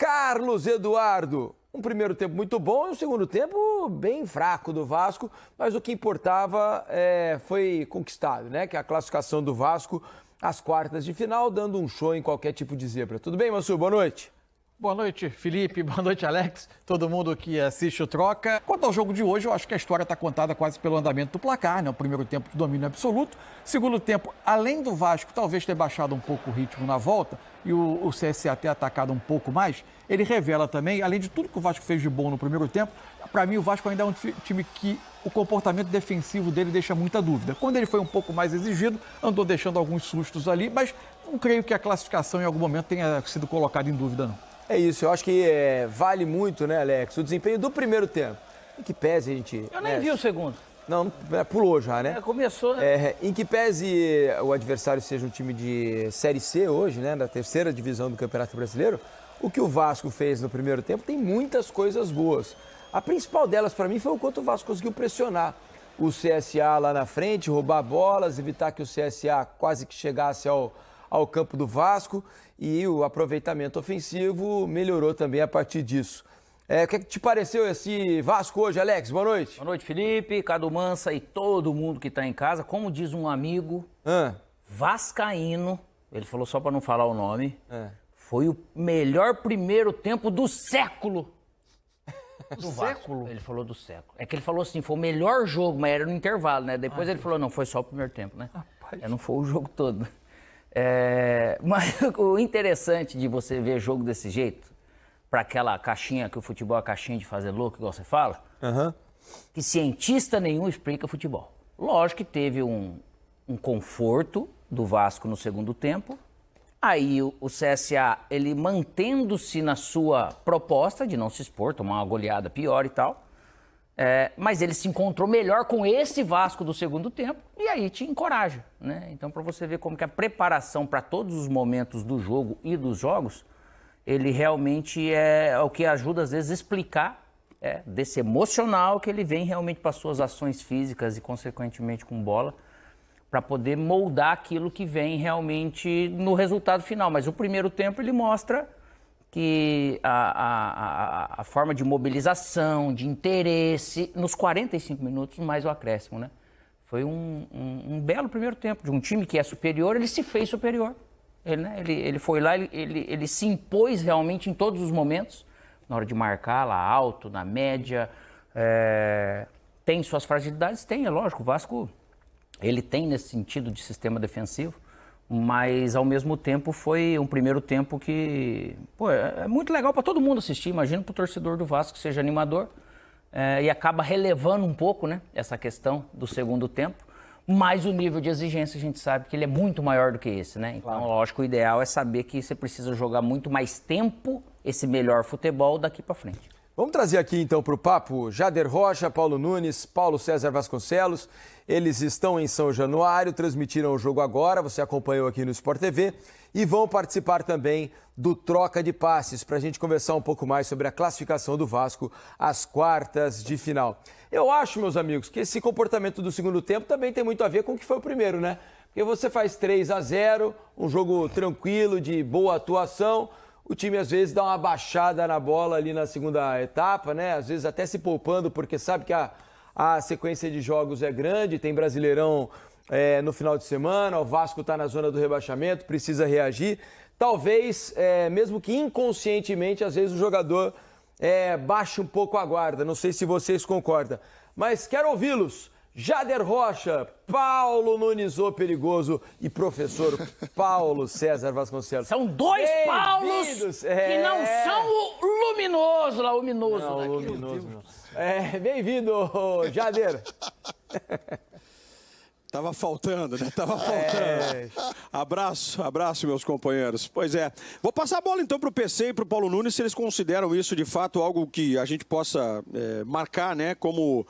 Carlos Eduardo. Um primeiro tempo muito bom e um segundo tempo bem fraco do Vasco, mas o que importava foi conquistado, né? Que é a classificação do Vasco às quartas de final, dando um show em qualquer tipo de zebra. Tudo bem, Mansur? Boa noite. Boa noite, Felipe. Boa noite, Alex. Todo mundo que assiste o Troca. Quanto ao jogo de hoje, eu acho que a história está contada quase pelo andamento do placar, né? O primeiro tempo de domínio absoluto. Segundo tempo, além do Vasco talvez ter baixado um pouco o ritmo na volta e o CSA ter atacado um pouco mais, ele revela também, além de tudo que o Vasco fez de bom no primeiro tempo, para mim o Vasco ainda é um time que o comportamento defensivo dele deixa muita dúvida. Quando ele foi um pouco mais exigido, andou deixando alguns sustos ali, mas não creio que a classificação em algum momento tenha sido colocada em dúvida, não. É isso, eu acho que vale muito, né, Alex, o desempenho do primeiro tempo. Em que pese a gente... Eu nem vi o segundo. Não, pulou já, né? Começou, né? Em que pese o adversário seja um time de Série C hoje, né, da terceira divisão do Campeonato Brasileiro, o que o Vasco fez no primeiro tempo tem muitas coisas boas. A principal delas, para mim, foi o quanto o Vasco conseguiu pressionar o CSA lá na frente, roubar bolas, evitar que o CSA quase que chegasse ao campo do Vasco, e o aproveitamento ofensivo melhorou também a partir disso. O que te pareceu esse Vasco hoje, Alex? Boa noite. Boa noite, Felipe, Cadu Mansa e todo mundo que está em casa. Como diz um amigo vascaíno, ele falou só para não falar o nome, foi o melhor primeiro tempo do século. Do século? Ele falou do século. É que ele falou assim, foi o melhor jogo, mas era no intervalo, né? Depois ele falou, não, foi só o primeiro tempo, né? Não foi o jogo todo. Mas o interessante de você ver jogo desse jeito, para aquela caixinha, que o futebol é a caixinha de fazer louco, igual você fala, que cientista nenhum explica futebol. Lógico que teve um conforto do Vasco no segundo tempo, aí o CSA, ele mantendo-se na sua proposta de não se expor, tomar uma goleada pior e tal, mas ele se encontrou melhor com esse Vasco do segundo tempo e aí te encoraja, né? Então, para você ver como que a preparação para todos os momentos do jogo e dos jogos, ele realmente é o que ajuda, às vezes, a explicar desse emocional que ele vem realmente para suas ações físicas e, consequentemente, com bola, para poder moldar aquilo que vem realmente no resultado final. Mas o primeiro tempo ele mostra que a forma de mobilização, de interesse, nos 45 minutos, mais o acréscimo, né? Foi um belo primeiro tempo de um time que é superior, ele se fez superior. Ele foi lá, ele se impôs realmente em todos os momentos, na hora de marcar lá alto, na média. Tem suas fragilidades? Tem, é lógico. O Vasco, ele tem nesse sentido de sistema defensivo, mas ao mesmo tempo foi um primeiro tempo que é muito legal para todo mundo assistir. Imagino para o torcedor do Vasco que seja animador e acaba relevando um pouco, né, essa questão do segundo tempo. Mas o nível de exigência a gente sabe que ele é muito maior do que esse, né? Então, lógico, o ideal é saber que você precisa jogar muito mais tempo esse melhor futebol daqui para frente. Vamos trazer aqui então para o papo Jader Rocha, Paulo Nunes, Paulo César Vasconcelos. Eles estão em São Januário, transmitiram o jogo agora, você acompanhou aqui no Sport TV, e vão participar também do Troca de Passes, para a gente conversar um pouco mais sobre a classificação do Vasco às quartas de final. Eu acho, meus amigos, que esse comportamento do segundo tempo também tem muito a ver com o que foi o primeiro, né? Porque você faz 3-0, um jogo tranquilo, de boa atuação, o time às vezes dá uma baixada na bola ali na segunda etapa, né? Às vezes até se poupando, porque sabe que a sequência de jogos é grande, tem Brasileirão no final de semana, o Vasco está na zona do rebaixamento, precisa reagir. Talvez, mesmo que inconscientemente, às vezes o jogador baixe um pouco a guarda. Não sei se vocês concordam, mas quero ouvi-los. Jader Rocha, Paulo Nunes, o Perigoso, e professor Paulo César Vasconcelos. São dois Paulos que não são o luminoso lá, o luminoso. Não, o luminoso não. Bem-vindo, Jader. Tava faltando, né? Tava faltando. Abraço, meus companheiros. Pois é. Vou passar a bola então para o PC e para o Paulo Nunes, se eles consideram isso de fato algo que a gente possa marcar, né? Como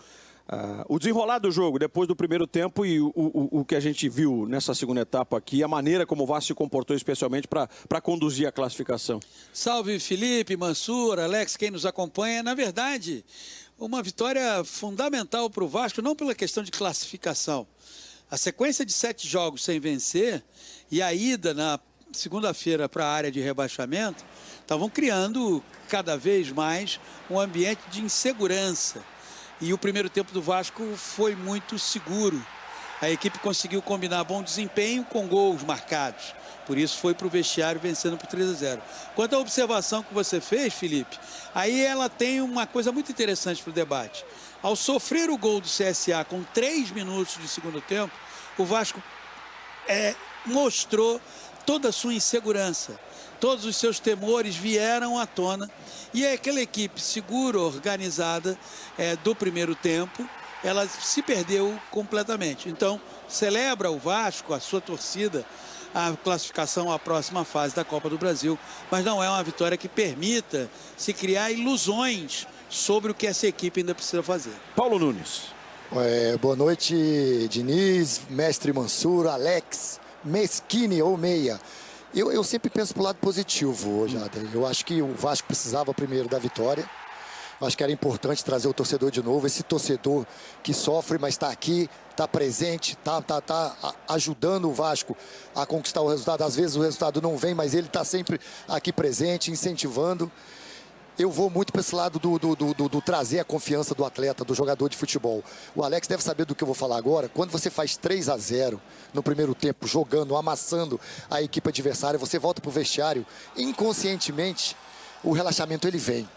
o desenrolar do jogo depois do primeiro tempo e o que a gente viu nessa segunda etapa aqui, a maneira como o Vasco se comportou especialmente para conduzir a classificação. Salve Felipe, Mansur, Alex, quem nos acompanha. Na verdade, uma vitória fundamental para o Vasco, não pela questão de classificação. A sequência de 7 jogos sem vencer e a ida segunda-feira para a área de rebaixamento, estavam criando cada vez mais um ambiente de insegurança. E o primeiro tempo do Vasco foi muito seguro. A equipe conseguiu combinar bom desempenho com gols marcados. Por isso foi para o vestiário vencendo por 3-0. Quanto à observação que você fez, Felipe, aí ela tem uma coisa muito interessante para o debate. Ao sofrer o gol do CSA com 3 minutos de segundo tempo, o Vasco mostrou toda a sua insegurança. Todos os seus temores vieram à tona. E aquela equipe segura, organizada do primeiro tempo, ela se perdeu completamente. Então, celebra o Vasco, a sua torcida, a classificação à próxima fase da Copa do Brasil. Mas não é uma vitória que permita se criar ilusões sobre o que essa equipe ainda precisa fazer. Paulo Nunes. Boa noite, Diniz, mestre Mansur, Alex, Meschini ou Meia. Eu sempre penso pro lado positivo, Jader. Eu acho que o Vasco precisava primeiro da vitória. Eu acho que era importante trazer o torcedor de novo. Esse torcedor que sofre, mas está aqui, está presente, está ajudando o Vasco a conquistar o resultado. Às vezes o resultado não vem, mas ele está sempre aqui presente, incentivando. Eu vou muito para esse lado do trazer a confiança do atleta, do jogador de futebol. O Alex deve saber do que eu vou falar agora. Quando você faz 3-0 no primeiro tempo, jogando, amassando a equipe adversária, você volta para o vestiário, inconscientemente, o relaxamento ele vem.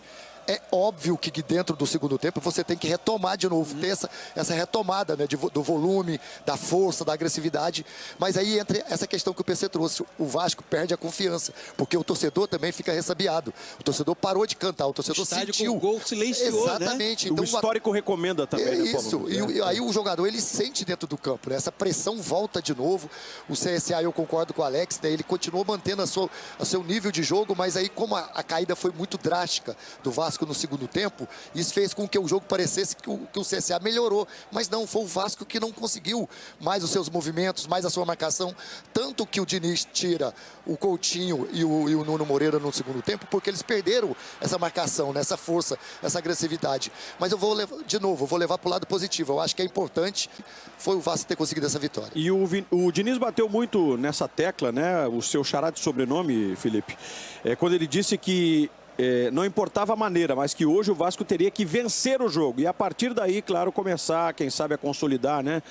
É óbvio que dentro do segundo tempo você tem que retomar de novo, ter essa retomada, né, do volume, da força, da agressividade. Mas aí entra essa questão que o PC trouxe. O Vasco perde a confiança, porque o torcedor também fica ressabiado. O torcedor parou de cantar, o torcedor sentiu. O gol silenciou, exatamente. Né? Então, o histórico recomenda também, né, Paulo? Isso, e aí o jogador, ele sente dentro do campo, né? Essa pressão volta de novo. O CSA, eu concordo com o Alex, né? Ele continuou mantendo o seu nível de jogo, mas aí como a caída foi muito drástica do Vasco no segundo tempo, isso fez com que o jogo parecesse que o CSA melhorou, mas não, foi o Vasco que não conseguiu mais os seus movimentos, mais a sua marcação, tanto que o Diniz tira o Coutinho e o Nuno Moreira no segundo tempo, porque eles perderam essa marcação, né, essa força, essa agressividade. Mas eu vou levar, de novo, eu vou levar para o lado positivo. Eu acho que é importante foi o Vasco ter conseguido essa vitória. E o Diniz bateu muito nessa tecla, né, o seu xará de sobrenome, Felipe, quando ele disse que não importava a maneira, mas que hoje o Vasco teria que vencer o jogo. E a partir daí, claro, começar, quem sabe, a consolidar, né,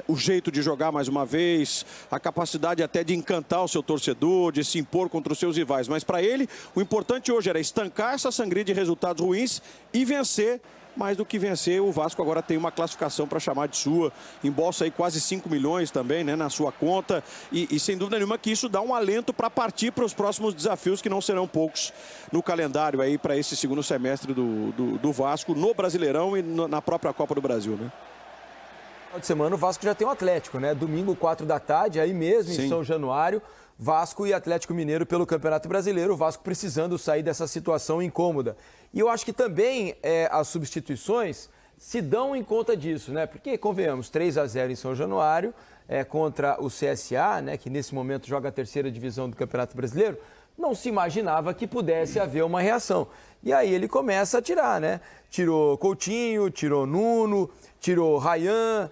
o jeito de jogar mais uma vez, a capacidade até de encantar o seu torcedor, de se impor contra os seus rivais. Mas para ele, o importante hoje era estancar essa sangria de resultados ruins e vencer. Mais do que vencer, o Vasco agora tem uma classificação para chamar de sua, embolsa aí quase 5 milhões também, né, na sua conta, e sem dúvida nenhuma que isso dá um alento para partir para os próximos desafios, que não serão poucos no calendário aí para esse segundo semestre do Vasco, no Brasileirão e na própria Copa do Brasil, né? No final de semana o Vasco já tem um Atlético, né? Domingo, 4 da tarde, aí mesmo em São Januário, Vasco e Atlético Mineiro pelo Campeonato Brasileiro, o Vasco precisando sair dessa situação incômoda. E eu acho que também as substituições se dão em conta disso, né? Porque, convenhamos, 3-0 em São Januário contra o CSA, né? Que nesse momento joga a terceira divisão do Campeonato Brasileiro, não se imaginava que pudesse haver uma reação. E aí ele começa a tirar, né? Tirou Coutinho, tirou Nuno, tirou Rayan,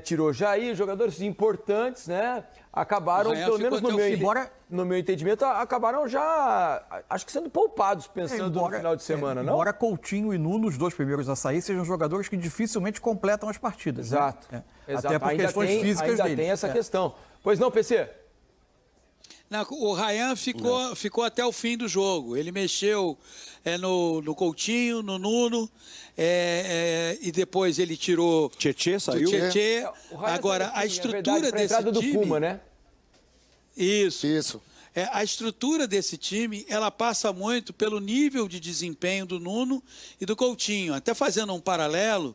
tirou Jair, jogadores importantes, né? Acabaram, pelo menos no meu entendimento, acabaram já, acho que sendo poupados, pensando no final de semana, não? Embora Coutinho e Nuno, os dois primeiros a sair, sejam jogadores que dificilmente completam as partidas. Exato. Né? Exato. Até por questões físicas ainda deles. Tem essa questão. Pois não, PC? Não, o Rayan ficou até o fim do jogo. Ele mexeu no Coutinho, no Nuno, e depois ele tirou... Tietê saiu? Tietê. Agora, a estrutura desse time... do Puma, né? Isso. A estrutura desse time, ela passa muito pelo nível de desempenho do Nuno e do Coutinho. Até fazendo um paralelo,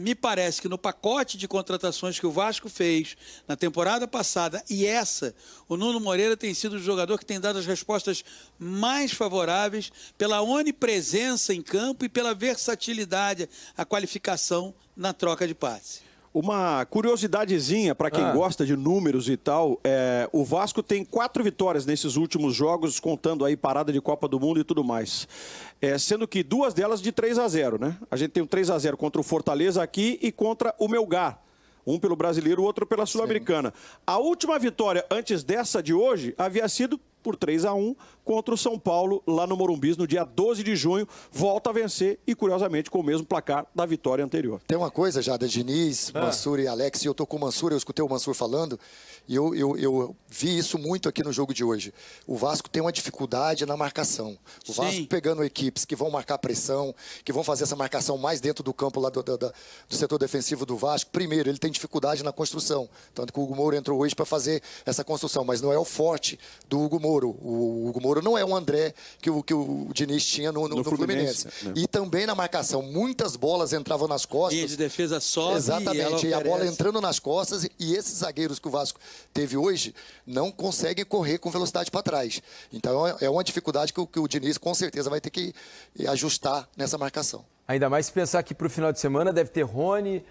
me parece que no pacote de contratações que o Vasco fez na temporada passada e essa, o Nuno Moreira tem sido o jogador que tem dado as respostas mais favoráveis pela onipresença em campo e pela versatilidade, a qualificação na troca de passe. Uma curiosidadezinha para quem gosta de números e tal, o Vasco tem 4 vitórias nesses últimos jogos, contando aí parada de Copa do Mundo e tudo mais. Sendo que 2 delas de 3-0, né? A gente tem um 3-0 contra o Fortaleza aqui e contra o Melgar, Um pelo Brasileiro, o outro pela Sul-Americana. A última vitória antes dessa de hoje havia sido por 3-1 contra o São Paulo, lá no Morumbi, no dia 12 de junho. Volta a vencer e, curiosamente, com o mesmo placar da vitória anterior. Tem uma coisa já da Diniz, Mansur e Alex, e eu tô com o Mansur, eu escutei o Mansur falando, e eu vi isso muito aqui no jogo de hoje. O Vasco tem uma dificuldade na marcação. O Vasco pegando equipes que vão marcar pressão, que vão fazer essa marcação mais dentro do campo lá do setor defensivo do Vasco. Primeiro, ele tem dificuldade na construção. Tanto que o Hugo Moura entrou hoje para fazer essa construção, mas não é o forte do Hugo Moura. O Hugo Moura não é o André que o Diniz tinha no Fluminense. E também na marcação, muitas bolas entravam nas costas. Linha de defesa sobe. Exatamente, e a bola entrando nas costas, e esses zagueiros que o Vasco teve hoje não conseguem correr com velocidade para trás. Então é uma dificuldade que o Diniz com certeza vai ter que ajustar nessa marcação. Ainda mais se pensar que para o final de semana deve ter Rony,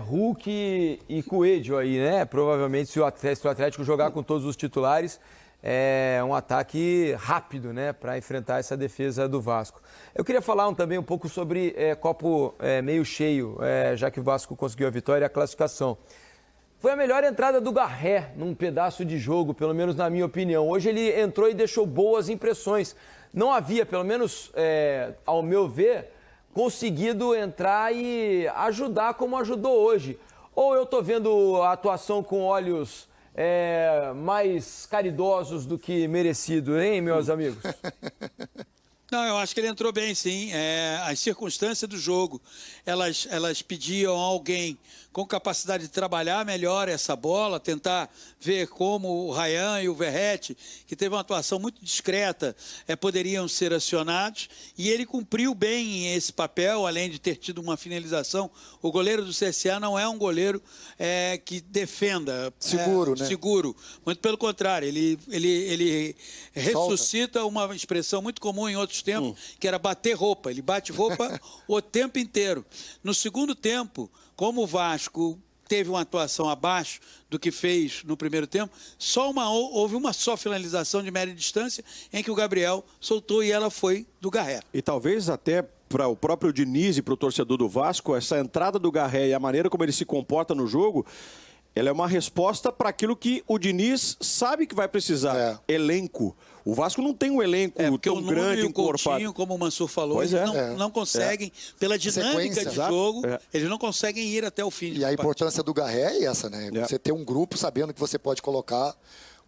Hulk e Coelho aí, né? Provavelmente se o Atlético jogar com todos os titulares, é um ataque rápido, né, para enfrentar essa defesa do Vasco. Eu queria falar também um pouco sobre copo meio cheio, já que o Vasco conseguiu a vitória e a classificação. Foi a melhor entrada do Garré num pedaço de jogo, pelo menos na minha opinião. Hoje ele entrou e deixou boas impressões. Não havia, pelo menos ao meu ver, conseguido entrar e ajudar como ajudou hoje. Ou eu estou vendo a atuação com olhos mais caridosos do que merecido, hein, meus amigos? Não, eu acho que ele entrou bem, sim. As circunstâncias do jogo, elas pediam a alguém com capacidade de trabalhar melhor essa bola, tentar ver como o Ryan e o Verratti, que teve uma atuação muito discreta, poderiam ser acionados. E ele cumpriu bem esse papel, além de ter tido uma finalização. O goleiro do CSA não é um goleiro que defenda. Seguro, né? Seguro. Muito pelo contrário, ele ressuscita uma expressão muito comum em outros tempos, que era bater roupa. Ele bate roupa o tempo inteiro. No segundo tempo, como o Vasco teve uma atuação abaixo do que fez no primeiro tempo, houve uma só finalização de média distância em que o Gabriel soltou e ela foi do Garré. E talvez até para o próprio Diniz e para o torcedor do Vasco, essa entrada do Garré e a maneira como ele se comporta no jogo, ela é uma resposta para aquilo que o Diniz sabe que vai precisar. Elenco. O Vasco não tem um elenco tão grande, encorpado. Coutinho, como o Mansur falou, eles não conseguem, pela dinâmica de jogo, eles não conseguem ir até o fim. E a importância do Garré é essa, né? Você ter um grupo sabendo que você pode colocar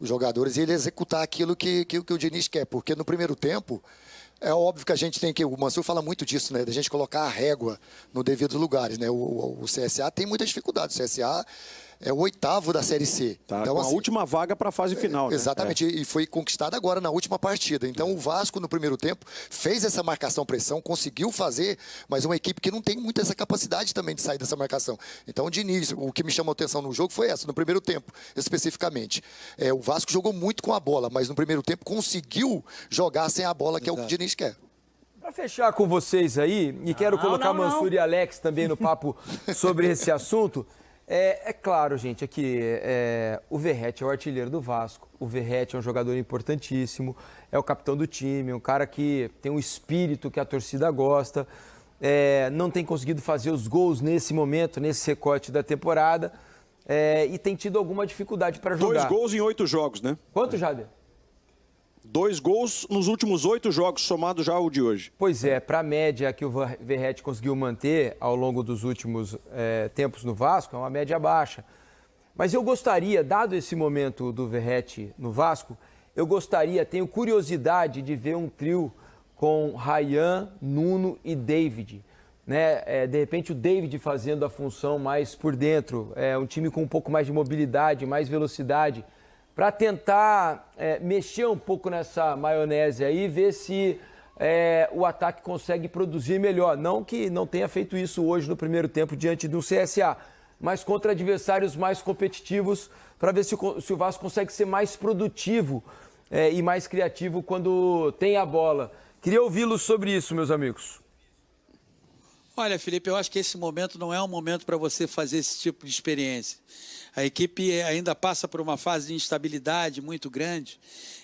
os jogadores e ele executar aquilo que o Diniz quer. Porque no primeiro tempo, é óbvio que a gente tem que... O Mansur fala muito disso, né? Da gente colocar a régua no devido lugares, né? O CSA tem muita dificuldade. O CSA é o 8º da Série C. Então, a última vaga para a fase final. Né? Exatamente, e foi conquistada agora na última partida. Então, o Vasco, no primeiro tempo, fez essa marcação-pressão, conseguiu fazer, mas uma equipe que não tem muito essa capacidade também de sair dessa marcação. Então, de início, o que me chamou a atenção no jogo foi essa, no primeiro tempo, especificamente. O Vasco jogou muito com a bola, mas no primeiro tempo conseguiu jogar sem a bola, que é o que o Diniz quer. Para fechar com vocês aí, e quero colocar Mansur e Alex também no papo sobre esse assunto... É claro, gente, aqui o Verratti é o artilheiro do Vasco, o Verratti é um jogador importantíssimo, é o capitão do time, um cara que tem um espírito que a torcida gosta, não tem conseguido fazer os gols nesse momento, nesse recorte da temporada, e tem tido alguma dificuldade para jogar. 2 gols em 8 jogos, né? Quanto, Jader? 2 gols nos últimos 8 jogos, somado já o de hoje. Pois para a média que o Verratti conseguiu manter ao longo dos últimos tempos no Vasco, é uma média baixa. Mas eu gostaria, dado esse momento do Verratti no Vasco, tenho curiosidade de ver um trio com Ryan, Nuno e David. Né? De repente o David fazendo a função mais por dentro, um time com um pouco mais de mobilidade, mais velocidade, para tentar mexer um pouco nessa maionese aí e ver se o ataque consegue produzir melhor. Não que não tenha feito isso hoje no primeiro tempo diante do CSA, mas contra adversários mais competitivos, para ver se o Vasco consegue ser mais produtivo e mais criativo quando tem a bola. Queria ouvi-los sobre isso, meus amigos. Olha, Felipe, eu acho que esse momento não é um momento para você fazer esse tipo de experiência. A equipe ainda passa por uma fase de instabilidade muito grande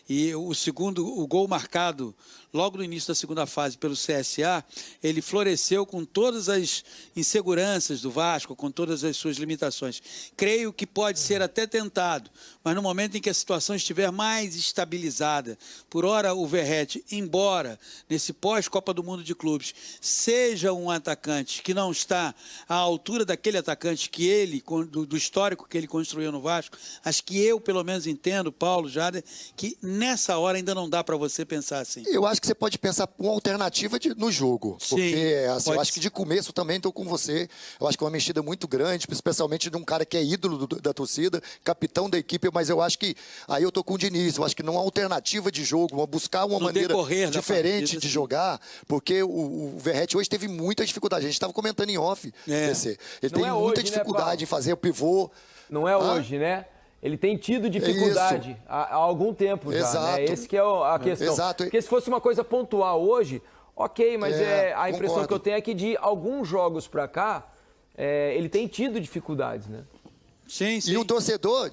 e o gol marcado logo no início da segunda fase pelo CSA, ele floresceu com todas as inseguranças do Vasco, com todas as suas limitações. Creio que pode ser até tentado, mas no momento em que a situação estiver mais estabilizada, por ora o Verratti, embora nesse pós-Copa do Mundo de Clubes seja um atacante que não está à altura daquele atacante que ele, do histórico que ele construiu no Vasco, acho que eu pelo menos entendo, Paulo, Jader, que nessa hora ainda não dá para você pensar assim. Eu acho que você pode pensar com uma alternativa no jogo. Sim, porque assim, eu acho que de começo também estou com você. Eu acho que é uma mexida muito grande, especialmente de um cara que é ídolo da torcida, capitão da equipe, mas eu acho que aí eu estou com o Diniz. Eu acho que não há alternativa de jogo, buscar uma maneira diferente de jogar, porque o Verratti hoje teve muita dificuldade. A gente estava comentando em off, PC. Ele tem muita dificuldade em fazer o pivô. Não é hoje, né? Ele tem tido dificuldade há algum tempo já, né? Esse que é a questão. Exato. Porque se fosse uma coisa pontual hoje, ok, mas a impressão que eu tenho é que de alguns jogos pra cá, ele tem tido dificuldades, né? Sim, sim. E o torcedor,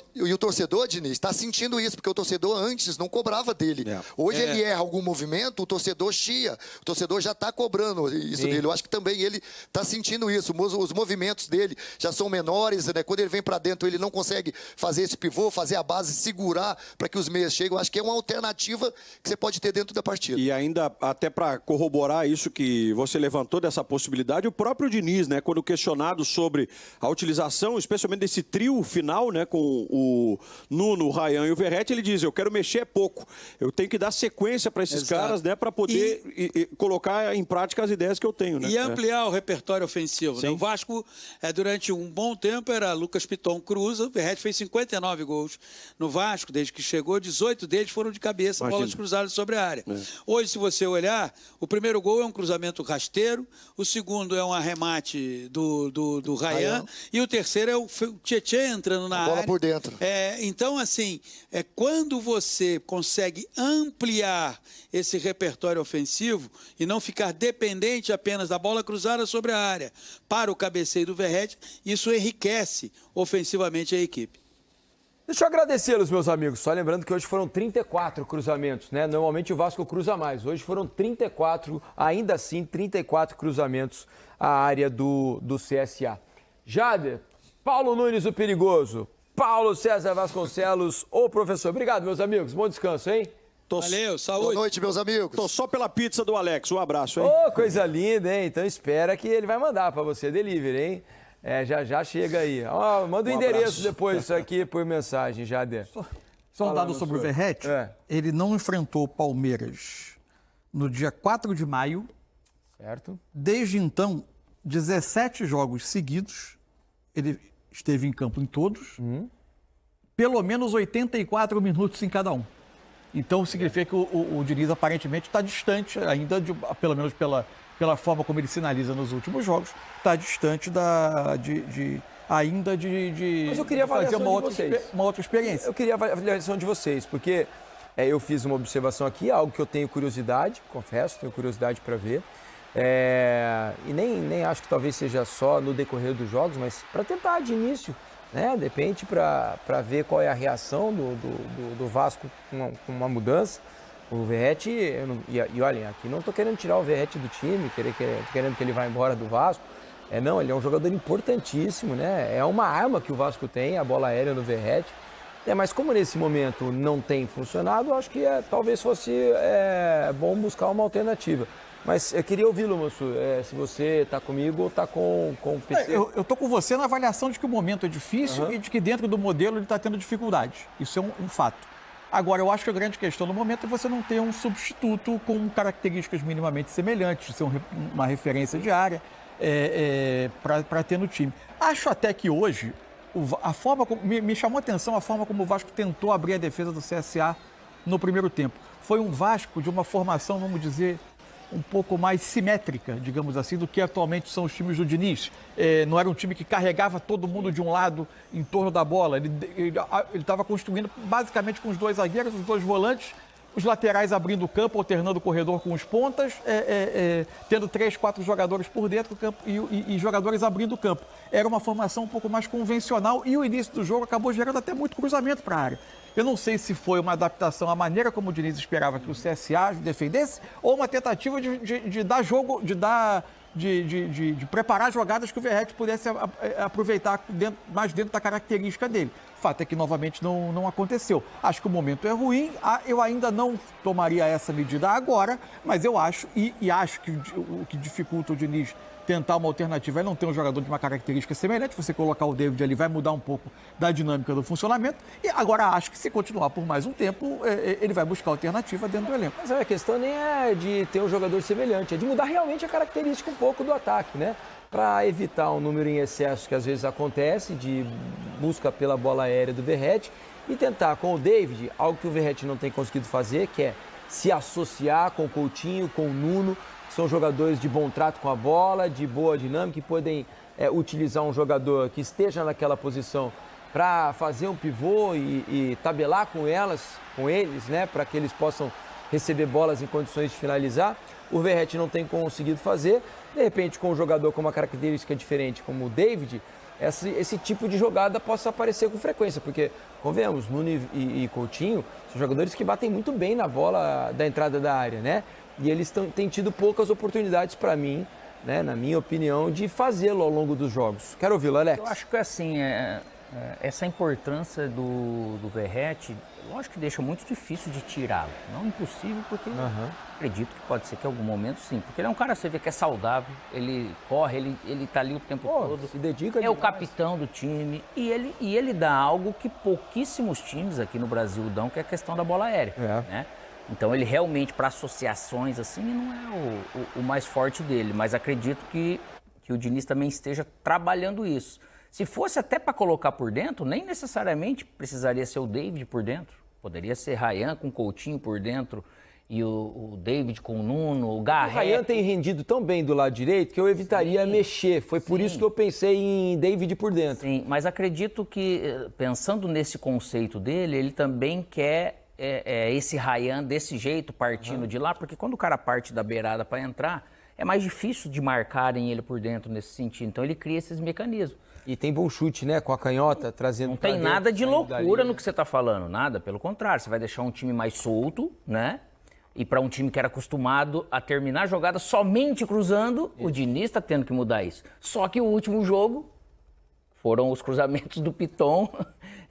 Diniz, está sentindo isso, porque o torcedor antes não cobrava dele. Hoje ele erra algum movimento, o torcedor chia. O torcedor já está cobrando isso dele. Eu acho que também ele está sentindo isso. Os movimentos dele já são menores, né? Quando ele vem para dentro, ele não consegue fazer esse pivô, fazer a base, segurar para que os meias cheguem. Eu acho que é uma alternativa que você pode ter dentro da partida. E ainda, até para corroborar isso que você levantou dessa possibilidade, o próprio Diniz, né? Quando questionado sobre a utilização, especialmente desse trio final, né, com o Nuno, o Ryan e o Verratti, ele diz, eu quero mexer pouco, eu tenho que dar sequência para esses caras, né, para poder colocar em prática as ideias que eu tenho, né? E ampliar o repertório ofensivo, né? O Vasco, durante um bom tempo, era Lucas Piton cruza, o Verratti fez 59 gols no Vasco, desde que chegou, 18 deles foram de cabeça, bolas cruzadas sobre a área. Hoje, se você olhar, o primeiro gol é um cruzamento rasteiro, o segundo é um arremate do Ryan, e o terceiro é o Tietê entrando na área. Bola por dentro. Então, assim, quando você consegue ampliar esse repertório ofensivo e não ficar dependente apenas da bola cruzada sobre a área para o cabeceio do Verratti, isso enriquece ofensivamente a equipe. Deixa eu agradecê-los, meus amigos. Só lembrando que hoje foram 34 cruzamentos, né? Normalmente o Vasco cruza mais. Hoje foram 34, ainda assim, 34 cruzamentos à área do CSA. Jader, Paulo Nunes, o perigoso. Paulo César Vasconcelos, o professor. Obrigado, meus amigos. Bom descanso, hein? Valeu, saúde. Boa noite, meus amigos. Tô só pela pizza do Alex. Um abraço, hein? Coisa linda, hein? Então espera que ele vai mandar para você delivery, hein? Já chega aí. Manda o endereço depois aqui por mensagem, Jader. Só um dado sobre o Verratti. Ele não enfrentou o Palmeiras no dia 4 de maio. Certo. Desde então, 17 jogos seguidos. Ele esteve em campo em todos, pelo menos 84 minutos em cada um. Então, significa que o Diniz aparentemente está distante ainda, pelo menos pela forma como ele sinaliza nos últimos jogos, está distante ainda de Mas eu queria fazer uma outra experiência. Eu queria a avaliação de vocês, porque eu fiz uma observação aqui, algo que eu tenho curiosidade, confesso, tenho curiosidade para ver. E nem acho que talvez seja só no decorrer dos jogos, mas para tentar de início, né? De repente, para ver qual é a reação do Vasco com uma mudança. O Verratti, e olhem, aqui não estou querendo tirar o Verratti do time, querendo que ele vá embora do Vasco. Não, ele é um jogador importantíssimo, né? É uma arma que o Vasco tem, a bola aérea no Verratti. Mas como nesse momento não tem funcionado, acho que talvez fosse bom buscar uma alternativa. Mas eu queria ouvi-lo, Mansur, se você está comigo ou está com o PC. Eu estou com você na avaliação de que o momento é difícil e de que dentro do modelo ele está tendo dificuldade. Isso é um fato. Agora, eu acho que a grande questão no momento é você não ter um substituto com características minimamente semelhantes, ser uma referência de área para ter no time. Acho até que hoje, me chamou a atenção a forma como o Vasco tentou abrir a defesa do CSA no primeiro tempo. Foi um Vasco de uma formação, vamos dizer, um pouco mais simétrica, digamos assim, do que atualmente são os times do Diniz. Não era um time que carregava todo mundo de um lado em torno da bola. Ele estava construindo basicamente com os dois zagueiros, os dois volantes os laterais abrindo o campo, alternando o corredor com os pontas, tendo 3, 4 jogadores por dentro do campo e jogadores abrindo o campo. Era uma formação um pouco mais convencional e o início do jogo acabou gerando até muito cruzamento para a área. Eu não sei se foi uma adaptação à maneira como o Diniz esperava que o CSA defendesse ou uma tentativa de dar jogo, de preparar jogadas que o Verratti pudesse aproveitar mais dentro da característica dele. O fato é que, novamente, não aconteceu. Acho que o momento é ruim, eu ainda não tomaria essa medida agora, mas eu acho, e acho que o que dificulta o Diniz tentar uma alternativa é não ter um jogador de uma característica semelhante. Você colocar o David ali vai mudar um pouco da dinâmica do funcionamento. E agora acho que se continuar por mais um tempo, ele vai buscar alternativa dentro do elenco. Mas a questão nem é de ter um jogador semelhante, é de mudar realmente a característica um pouco do ataque, né? Para evitar um número em excesso que às vezes acontece, de busca pela bola aérea do Verratti, e tentar com o David, algo que o Verratti não tem conseguido fazer, que é se associar com o Coutinho, com o Nuno. São jogadores de bom trato com a bola, de boa dinâmica, que podem utilizar um jogador que esteja naquela posição para fazer um pivô e tabelar com eles, né, para que eles possam receber bolas em condições de finalizar. O Verratti não tem conseguido fazer. De repente, com um jogador com uma característica diferente como o David, esse tipo de jogada possa aparecer com frequência, porque, convenhamos, Nuno e Coutinho são jogadores que batem muito bem na bola da entrada da área, né? E eles têm tido poucas oportunidades para mim, né, na minha opinião, de fazê-lo ao longo dos jogos. Quero ouvi-lo, Alex. Eu acho que assim, essa importância do Verratti, lógico que deixa muito difícil de tirá-lo. Não impossível, porque acredito que pode ser que em algum momento sim. Porque ele é um cara, você vê que é saudável, ele corre, ele tá ali o tempo todo. Se dedica demais. O capitão do time. E ele dá algo que pouquíssimos times aqui no Brasil dão, que é a questão da bola aérea. Né? Então ele realmente, para associações assim, não é o mais forte dele. Mas acredito que o Diniz também esteja trabalhando isso. Se fosse até para colocar por dentro, nem necessariamente precisaria ser o David por dentro. Poderia ser Ryan com Coutinho por dentro e o David com o Nuno, o Garrett. O Ryan tem rendido tão bem do lado direito que eu evitaria mexer. Foi por isso que eu pensei em David por dentro. Sim, mas acredito que, pensando nesse conceito dele, ele também quer esse Ryan desse jeito, partindo de lá, porque quando o cara parte da beirada para entrar, é mais difícil de marcarem ele por dentro nesse sentido. Então ele cria esses mecanismos. E tem bom chute, né? Com a canhota, trazendo... Não tem nada de loucura no que você está falando, nada. Pelo contrário, você vai deixar um time mais solto, né? E para um time que era acostumado a terminar a jogada somente cruzando, o Diniz está tendo que mudar isso. Só que o último jogo foram os cruzamentos do Piton,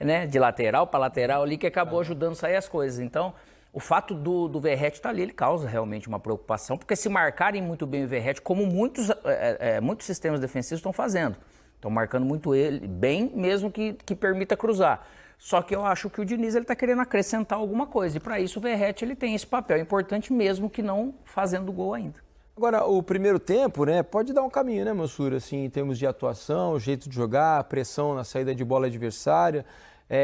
né? De lateral para lateral ali, que acabou ajudando a sair as coisas. Então, o fato do Verratti estar ali, ele causa realmente uma preocupação, porque se marcarem muito bem o Verratti, como muitos sistemas defensivos estão fazendo. Estão marcando muito ele bem, mesmo que permita cruzar. Só que eu acho que o Diniz está querendo acrescentar alguma coisa. E para isso o Verratti ele tem esse papel importante, mesmo que não fazendo gol ainda. Agora, o primeiro tempo, né, pode dar um caminho, né, Mansur? Assim, em termos de atuação, jeito de jogar, pressão na saída de bola adversária.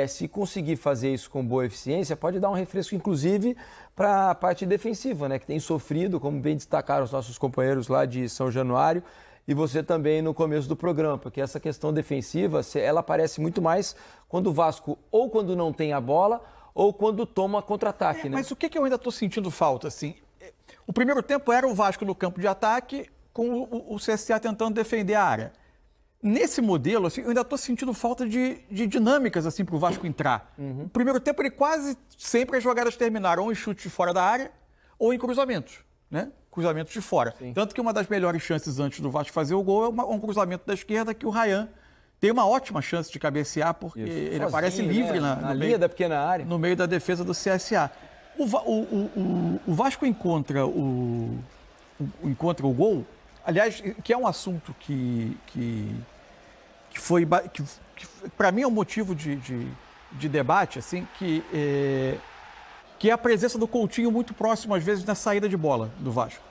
Se conseguir fazer isso com boa eficiência, pode dar um refresco, inclusive, para a parte defensiva, né, que tem sofrido, como bem destacaram os nossos companheiros lá de São Januário. E você também no começo do programa, porque essa questão defensiva, ela aparece muito mais quando o Vasco, ou quando não tem a bola, ou quando toma contra-ataque, né? Mas o que eu ainda estou sentindo falta, assim? O primeiro tempo era o Vasco no campo de ataque, com o CSA tentando defender a área. Nesse modelo, assim, eu ainda estou sentindo falta de dinâmicas, assim, para o Vasco entrar. No primeiro tempo, ele quase sempre as jogadas terminaram ou em chute de fora da área, ou em cruzamentos, né? Cruzamentos de fora. Sim. Tanto que uma das melhores chances antes do Vasco fazer o gol é um cruzamento da esquerda que o Ryan tem uma ótima chance de cabecear, porque ele sozinho, aparece livre, né? na linha da pequena área. No meio da defesa do CSA. O Vasco encontra o gol, aliás, que é um assunto que para mim é um motivo de debate, assim, que é a presença do Coutinho muito próximo, às vezes, na saída de bola do Vasco.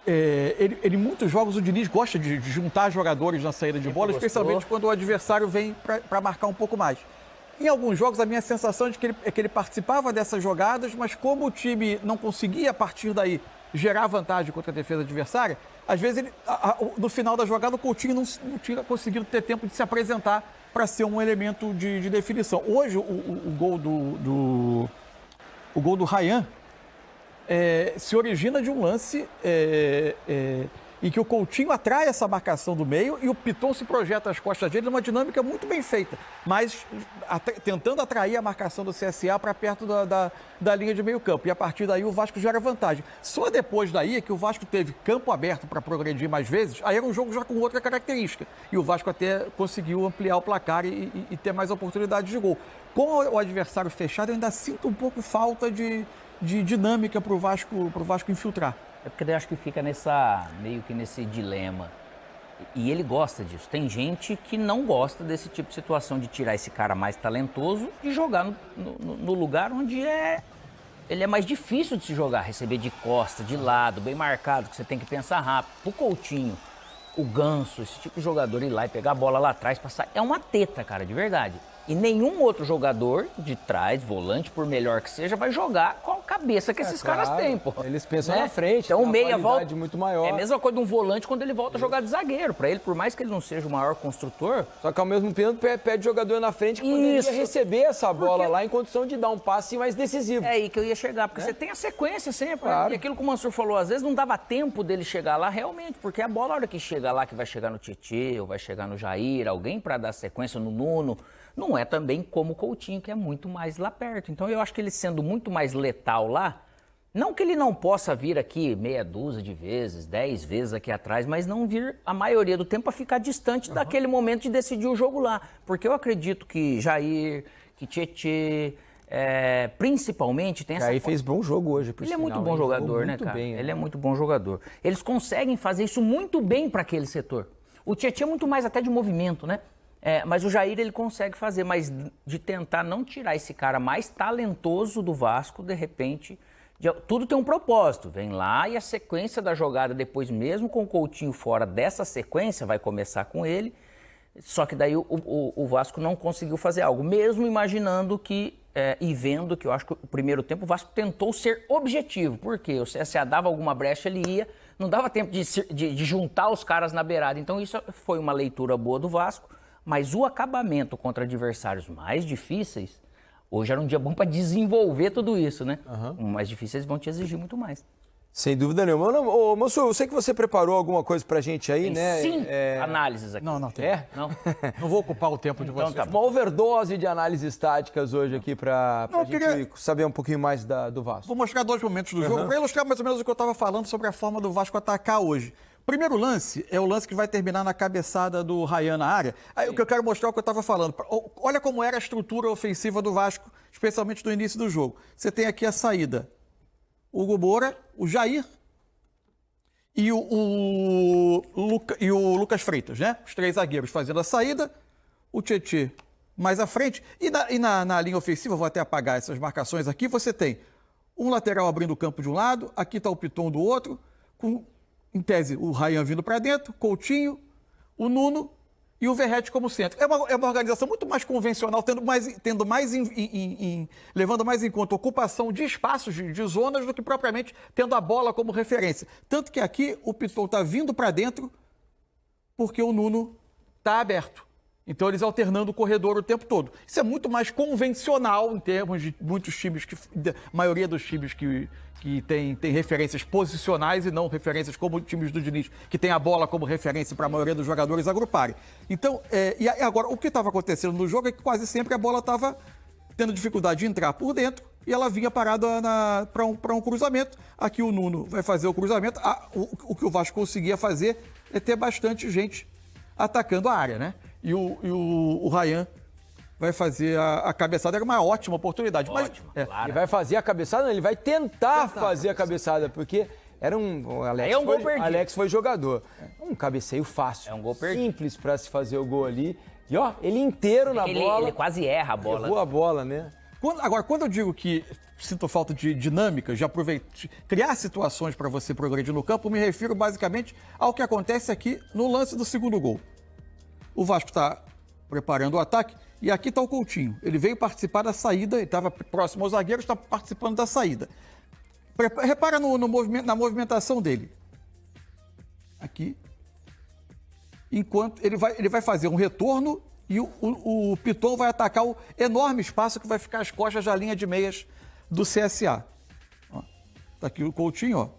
Em muitos jogos, o Diniz gosta de juntar jogadores na saída de bola, especialmente quando o adversário vem para marcar um pouco mais. Em alguns jogos, a minha sensação é que ele participava dessas jogadas, mas como o time não conseguia, a partir daí, gerar vantagem contra a defesa adversária, às vezes, no final da jogada, o Coutinho não tinha conseguido ter tempo de se apresentar para ser um elemento de definição. Hoje, o gol o gol do Ryan se origina de um lance em que o Coutinho atrai essa marcação do meio e o Piton se projeta às costas dele numa dinâmica muito bem feita, mas tentando atrair a marcação do CSA para perto da linha de meio campo. E a partir daí o Vasco gera vantagem. Só depois daí é que o Vasco teve campo aberto para progredir mais vezes, aí era um jogo já com outra característica. E o Vasco até conseguiu ampliar o placar e ter mais oportunidades de gol. Com o adversário fechado, eu ainda sinto um pouco falta de dinâmica para o Vasco infiltrar. É porque daí eu acho que fica meio que nesse dilema. E ele gosta disso. Tem gente que não gosta desse tipo de situação, de tirar esse cara mais talentoso e jogar no lugar onde ele é mais difícil de se jogar. Receber de costa, de lado, bem marcado, que você tem que pensar rápido. O Coutinho, o Ganso, esse tipo de jogador ir lá e pegar a bola lá atrás, passar, é uma teta, cara, de verdade. E nenhum outro jogador de trás, volante, por melhor que seja, vai jogar com a cabeça que esses caras têm, pô. Eles pensam na frente, então o meia volta muito maior. É a mesma coisa de um volante quando ele volta a jogar de zagueiro. Pra ele, por mais que ele não seja o maior construtor... Só que ao mesmo tempo pede jogador na frente que poderia receber essa bola lá em condição de dar um passe mais decisivo. É aí que eu ia chegar, porque você tem a sequência sempre. Claro. E aquilo que o Mansur falou, às vezes não dava tempo dele chegar lá realmente, porque a bola, a hora que chega lá, que vai chegar no Tietê, ou vai chegar no Jair, alguém pra dar sequência no Nuno... Não é também como o Coutinho, que é muito mais lá perto. Então eu acho que ele sendo muito mais letal lá, não que ele não possa vir aqui meia dúzia de vezes, 10 vezes aqui atrás, mas não vir a maioria do tempo a ficar distante daquele momento de decidir o jogo lá. Porque eu acredito que Jair, que Tietê, principalmente tem essa... Jair fez bom jogo hoje, por Ele sinal, é muito bom jogador, né, cara? Ele é muito bom jogador. Eles conseguem fazer isso muito bem para aquele setor. O Tietê é muito mais até de movimento, né? Mas o Jair ele consegue fazer, mas de tentar não tirar esse cara mais talentoso do Vasco, de repente, tudo tem um propósito. Vem lá e a sequência da jogada depois, mesmo com o Coutinho fora dessa sequência, vai começar com ele. Só que daí o Vasco não conseguiu fazer algo, mesmo imaginando que, e vendo que eu acho que o primeiro tempo o Vasco tentou ser objetivo. Por quê? O CSA dava alguma brecha, ele ia, não dava tempo de juntar os caras na beirada. Então isso foi uma leitura boa do Vasco. Mas o acabamento contra adversários mais difíceis, hoje era um dia bom para desenvolver tudo isso, né? Mais difíceis vão te exigir muito mais. Sem dúvida nenhuma. Ô, Mansur, eu sei que você preparou alguma coisa pra gente aí, tem né? 5 análises aqui. Não tem. Não vou ocupar o tempo de vocês. Tá. Uma overdose de análises táticas hoje aqui pra gente saber um pouquinho mais do Vasco. Vou mostrar 2 momentos do jogo para ilustrar mais ou menos o que eu estava falando sobre a forma do Vasco atacar hoje. Primeiro lance é o lance que vai terminar na cabeçada do Ryan na área. Aí, o que eu quero mostrar é o que eu estava falando. Olha como era a estrutura ofensiva do Vasco, especialmente no início do jogo. Você tem aqui a saída. O Hugo Moura, o Jair e o Lucas Freitas, né? Os 3 zagueiros fazendo a saída. O Tietê mais à frente. E na linha ofensiva, vou até apagar essas marcações aqui, você tem um lateral abrindo o campo de um lado, aqui está o Piton do outro, com... Em tese, o Ryan vindo para dentro, Coutinho, o Nuno e o Verratti como centro. É uma organização muito mais convencional, levando mais em conta a ocupação de espaços, de zonas, do que propriamente tendo a bola como referência. Tanto que aqui o Piton está vindo para dentro porque o Nuno está aberto. Então eles alternando o corredor o tempo todo. Isso é muito mais convencional em termos de muitos times, a maioria dos times que tem referências posicionais e não referências como times do Diniz, que tem a bola como referência para a maioria dos jogadores agruparem. Então, e agora, o que estava acontecendo no jogo é que quase sempre a bola estava tendo dificuldade de entrar por dentro e ela vinha parada para um cruzamento. Aqui o Nuno vai fazer o cruzamento. O que o Vasco conseguia fazer é ter bastante gente atacando a área, né? E o Ryan vai fazer a cabeçada, era uma ótima oportunidade. Ótimo, claro. Ele vai fazer a cabeçada? Não, ele vai tentar fazer a cabeçada, porque era o Alex foi jogador. Um cabeceio fácil. É um gol perdido. Simples para se fazer o gol ali. E ó, ele inteiro na bola. Ele quase erra a bola. Errou a bola, né? Agora, quando eu digo que sinto falta de dinâmica, de criar situações para você progredir no campo, me refiro basicamente ao que acontece aqui no lance do segundo gol. O Vasco está preparando o ataque e aqui está o Coutinho. Ele veio participar da saída, ele estava próximo aos zagueiros, está participando da saída. Repara na movimentação dele. Aqui. Enquanto ele vai fazer um retorno e o Piton vai atacar o enorme espaço que vai ficar às costas da linha de meias do CSA. Ó, tá aqui o Coutinho, ó.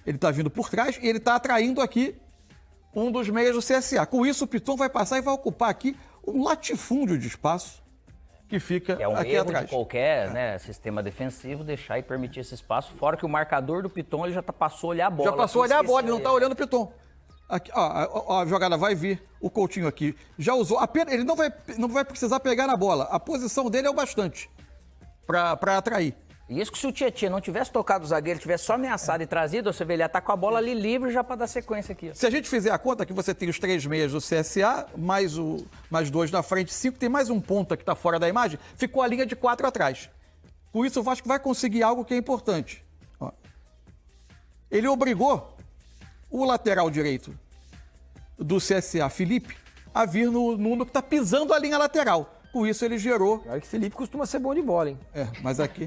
Ele tá vindo por trás e ele tá atraindo aqui um dos meias do CSA. Com isso, o Piton vai passar e vai ocupar aqui um latifúndio de espaço que fica aqui atrás. É um erro de qualquer sistema defensivo deixar e permitir esse espaço, fora que o marcador do Piton ele já passou a olhar a bola. Já passou a olhar a bola, ele não tá olhando o Piton. Aqui, ó, a jogada vai vir, o Coutinho aqui já usou, apenas, ele não vai precisar pegar na bola, a posição dele é o bastante para atrair. Isso que se o Tietchan não tivesse tocado o zagueiro, tivesse só ameaçado e trazido, você vê, ele tá com a bola ali livre já para dar sequência aqui. Se a gente fizer a conta que você tem os 3 meias do CSA, mais 2 na frente, 5, tem mais um ponta que está fora da imagem, ficou a linha de 4 atrás. Com isso, o Vasco vai conseguir algo que é importante. Ó. Ele obrigou o lateral direito do CSA, Felipe, a vir no Nuno, que está pisando a linha lateral. Com isso, ele gerou... Claro que Felipe costuma ser bom de bola, hein? Mas aqui...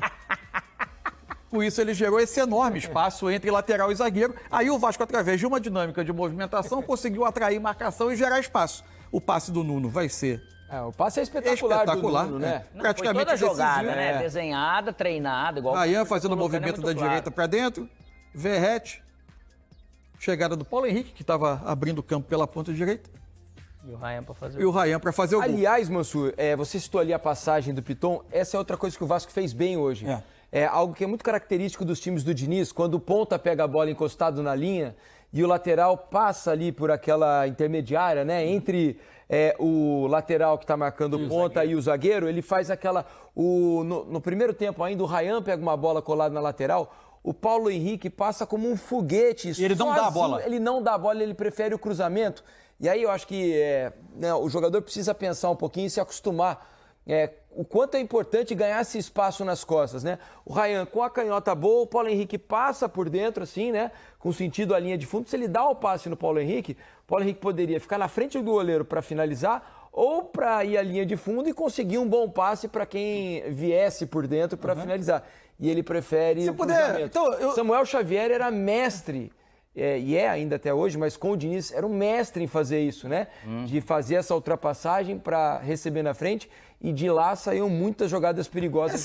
Com isso, ele gerou esse enorme espaço entre lateral e zagueiro. Aí o Vasco, através de uma dinâmica de movimentação, conseguiu atrair marcação e gerar espaço. O passe do Nuno vai ser... o passe é espetacular do Nuno, né? Praticamente foi toda jogada, né? Desenhada, treinada, igual... Ryan fazendo o movimento da direita para dentro. Verrete. Chegada do Paulo Henrique, que estava abrindo o campo pela ponta direita. E o Ryan para fazer o gol. Aliás, Mansur, você citou ali a passagem do Piton. Essa é outra coisa que o Vasco fez bem hoje. É algo que é muito característico dos times do Diniz, quando o ponta pega a bola encostado na linha e o lateral passa ali por aquela intermediária, né? Entre o lateral que está marcando o ponta e o zagueiro, ele faz aquela... No primeiro tempo ainda, o Ryan pega uma bola colada na lateral, o Paulo Henrique passa como um foguete. E ele não dá a bola. Ele não dá a bola, ele prefere o cruzamento. E aí eu acho que o jogador precisa pensar um pouquinho e se acostumar. O quanto é importante ganhar esse espaço nas costas, né? O Ryan com a canhota boa, o Paulo Henrique passa por dentro, assim, né? Com sentido a linha de fundo. Se ele dá o passe no Paulo Henrique poderia ficar na frente do goleiro para finalizar ou para ir à linha de fundo e conseguir um bom passe para quem viesse por dentro para finalizar. E ele prefere o cruzamento. Então, Samuel Xavier era mestre... e é ainda até hoje, mas com o Diniz era um mestre em fazer isso, né? De fazer essa ultrapassagem para receber na frente e de lá saíam muitas jogadas perigosas.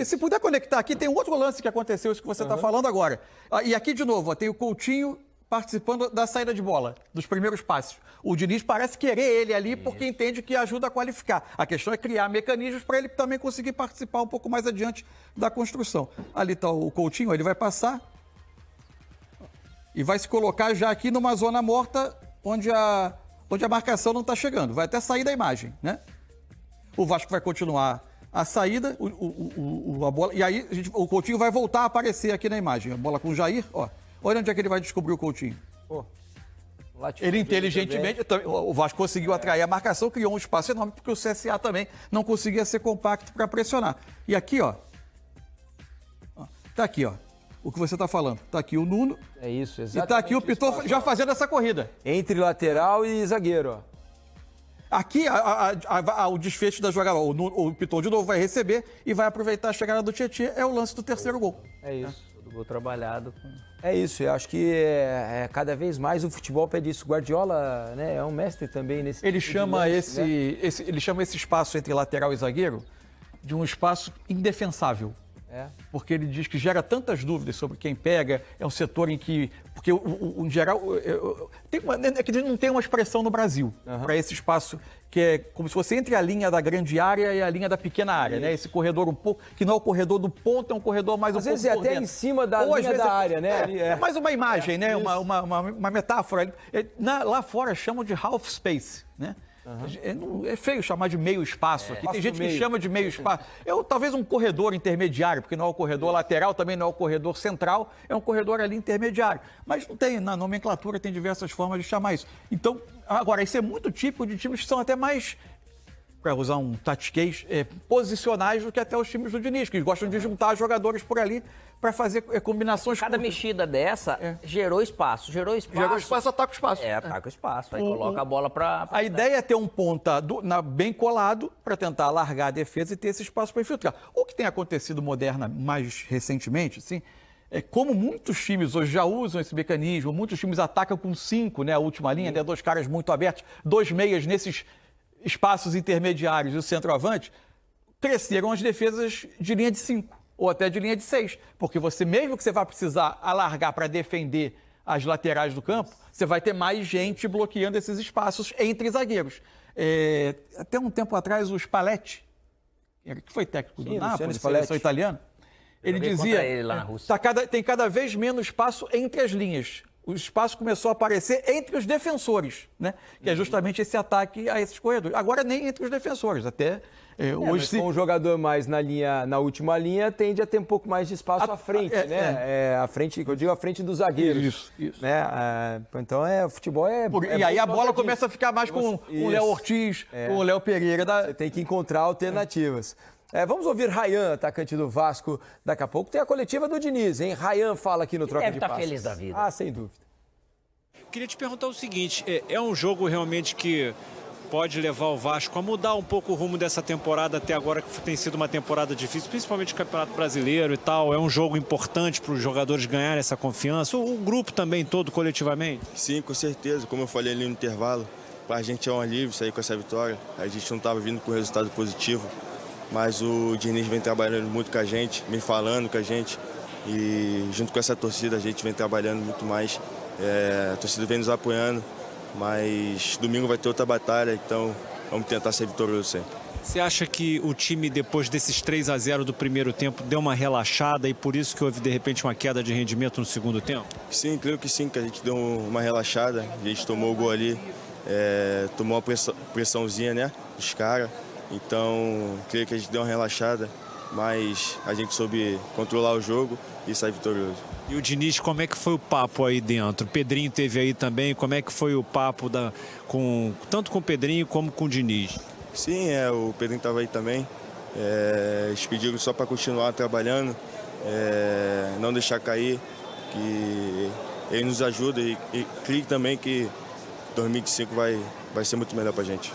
Se puder conectar aqui, tem um outro lance que aconteceu, isso que você está falando agora. E aqui de novo, tem o Coutinho participando da saída de bola, dos primeiros passos. O Diniz parece querer ele ali porque entende que ajuda a qualificar. A questão é criar mecanismos para ele também conseguir participar um pouco mais adiante da construção. Ali está o Coutinho, ele vai passar e vai se colocar já aqui numa zona morta onde a marcação não está chegando. Vai até sair da imagem, né? O Vasco vai continuar a saída, a bola, e aí o Coutinho vai voltar a aparecer aqui na imagem. A bola com o Jair, ó. Olha onde é que ele vai descobrir o Coutinho. Ele inteligentemente, o Vasco conseguiu atrair a marcação, criou um espaço enorme, porque o CSA também não conseguia ser compacto para pressionar. E aqui, ó. Tá aqui, ó. O que você está falando. Está aqui o Nuno. É isso, exatamente. E está aqui o Piton já fazendo essa corrida. Entre lateral e zagueiro, ó. Aqui, o desfecho da jogada. O Piton de novo vai receber e vai aproveitar a chegada do Tietchan. É o lance do terceiro gol. É isso. Todo gol trabalhado. É isso. Eu acho que cada vez mais o futebol pede isso. Guardiola, né, é um mestre também nesse... Ele chama ele chama esse espaço entre lateral e zagueiro de um espaço indefensável. Porque ele diz que gera tantas dúvidas sobre quem pega, é um setor em que... Porque, em geral, não tem uma expressão no Brasil para esse espaço que é como se fosse entre a linha da grande área e a linha da pequena área, né? Esse corredor um pouco, que não é o corredor do ponto, é um corredor mais um pouco por dentro. Às vezes é até em cima da linha da área, né? É mais uma imagem, né? Uma metáfora. Lá fora chamam de half space, né? É feio chamar de meio espaço. Aqui tem gente que chama de meio espaço. Talvez um corredor intermediário, porque não é o corredor lateral, também não é o corredor central, é um corredor ali intermediário. Mas não tem, na nomenclatura tem diversas formas de chamar isso. Então, agora, isso é muito típico de times que são até mais, para usar um tatiquês, posicionais do que até os times do Diniz, que gostam de juntar jogadores por ali para fazer combinações. Cada mexida dessa gerou espaço. Gerou espaço, ataca o espaço. Ataca o espaço. Aí coloca a bola para... A ideia é ter um ponta bem colado para tentar alargar a defesa e ter esse espaço para infiltrar. O que tem acontecido mais recentemente, assim, como muitos times hoje já usam esse mecanismo, muitos times atacam com 5, né, a última linha, né, 2 caras muito abertos, 2 meias nesses espaços intermediários e o centroavante, cresceram as defesas de linha de 5. ou até de linha de 6, porque você, mesmo que você vá precisar alargar para defender as laterais do campo, você vai ter mais gente bloqueando esses espaços entre zagueiros. Até um tempo atrás, o Spalletti, que foi técnico do Napoli, seleção italiana, ele dizia que tem cada vez menos espaço entre as linhas. O espaço começou a aparecer entre os defensores, né? Que é justamente esse ataque a esses corredores. Agora nem entre os defensores, até hoje... Com um jogador mais na última linha, tende a ter um pouco mais de espaço à frente, né? À frente, eu digo à frente dos zagueiros. Isso. Né? Então, o futebol e aí a bola começa a ficar mais com o Léo Ortiz, com o Léo Pereira. Você tem que encontrar alternativas. Vamos ouvir Rayan, atacante do Vasco, daqui a pouco. Tem a coletiva do Diniz, hein? Rayan fala aqui no Troca de Passes. Deve estar feliz da vida. Sem dúvida. Queria te perguntar o seguinte, é um jogo realmente que pode levar o Vasco a mudar um pouco o rumo dessa temporada até agora, que tem sido uma temporada difícil, principalmente o Campeonato Brasileiro e tal. É um jogo importante para os jogadores ganharem essa confiança, o grupo também todo, coletivamente? Sim, com certeza. Como eu falei ali no intervalo, para a gente é um alívio sair com essa vitória. A gente não estava vindo com resultado positivo, mas o Diniz vem trabalhando muito com a gente, vem falando com a gente, e junto com essa torcida a gente vem trabalhando muito mais. A torcida vem nos apoiando, mas domingo vai ter outra batalha, então vamos tentar ser vitorioso sempre. Você acha que o time, depois desses 3-0 do primeiro tempo, deu uma relaxada e por isso que houve, de repente, uma queda de rendimento no segundo tempo? Sim, creio que sim, que a gente deu uma relaxada. A gente tomou o gol ali, tomou uma pressãozinha, né, dos caras. Então, creio que a gente deu uma relaxada, mas a gente soube controlar o jogo e sair vitorioso. E o Diniz, como é que foi o papo aí dentro? O Pedrinho teve aí também, como é que foi o papo tanto com o Pedrinho como com o Diniz? Sim, o Pedrinho estava aí também. Eles pediram só para continuar trabalhando, não deixar cair, que ele nos ajuda e creio também que 2025 vai ser muito melhor para a gente.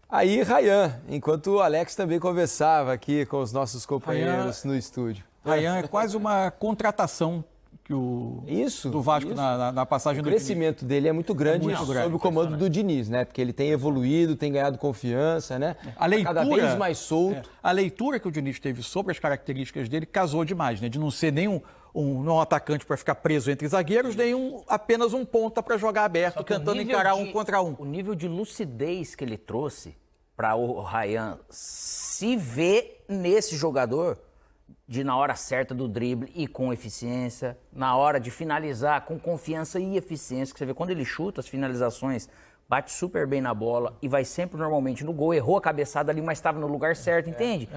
Aí, Rayan, enquanto o Alex também conversava aqui com os nossos companheiros no estúdio. Rayan é quase uma contratação do Vasco na passagem do Diniz. O crescimento dele é muito grande sob o comando do Diniz, né? Porque ele tem evoluído, tem ganhado confiança, né? Cada vez mais solto. A leitura que o Diniz teve sobre as características dele casou demais, né? De não ser nem um atacante para ficar preso entre zagueiros, nem apenas um ponta para jogar aberto, tentando encarar um contra um. O nível de lucidez que ele trouxe para o Rayan se ver nesse jogador de na hora certa do drible e com eficiência, na hora de finalizar com confiança e eficiência, que você vê quando ele chuta as finalizações, bate super bem na bola e vai sempre normalmente no gol, errou a cabeçada ali, mas estava no lugar certo, entende?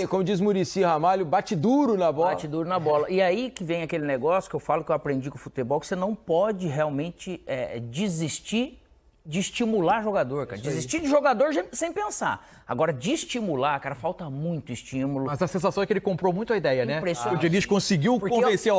Como diz Muricy Ramalho, bate duro na bola. Bate duro na bola. E aí que vem aquele negócio que eu falo que eu aprendi com o futebol, que você não pode realmente desistir de estimular jogador, cara. Desistir de jogador sem pensar. Agora, de estimular, cara, falta muito estímulo. Mas a sensação é que ele comprou muito a ideia, né? O Diniz conseguiu convencer,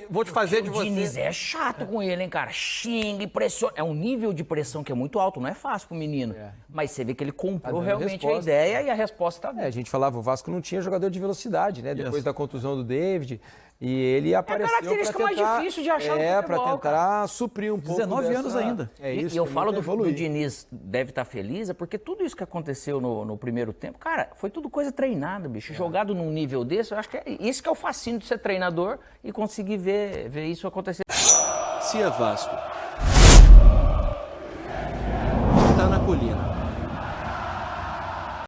vou te fazer de você. O Diniz é chato com ele, hein, cara? Xinga e pressiona. É um nível de pressão que é muito alto, não é fácil pro menino. Mas você vê que ele comprou realmente a ideia e a resposta tá. A gente falava, o Vasco não tinha jogador de velocidade, né? Depois da contusão do David. E ele apareceu para tentar... É a característica mais difícil de achar no futebol, para tentar cara. Suprir um pouco 19 anos ainda. E eu falo do Diniz deve estar feliz, porque tudo isso que aconteceu no primeiro tempo, cara, foi tudo coisa treinada, bicho. Jogado num nível desse, eu acho que isso que é o fascínio de ser treinador e conseguir ver isso acontecer. Se é Vasco, está na colina.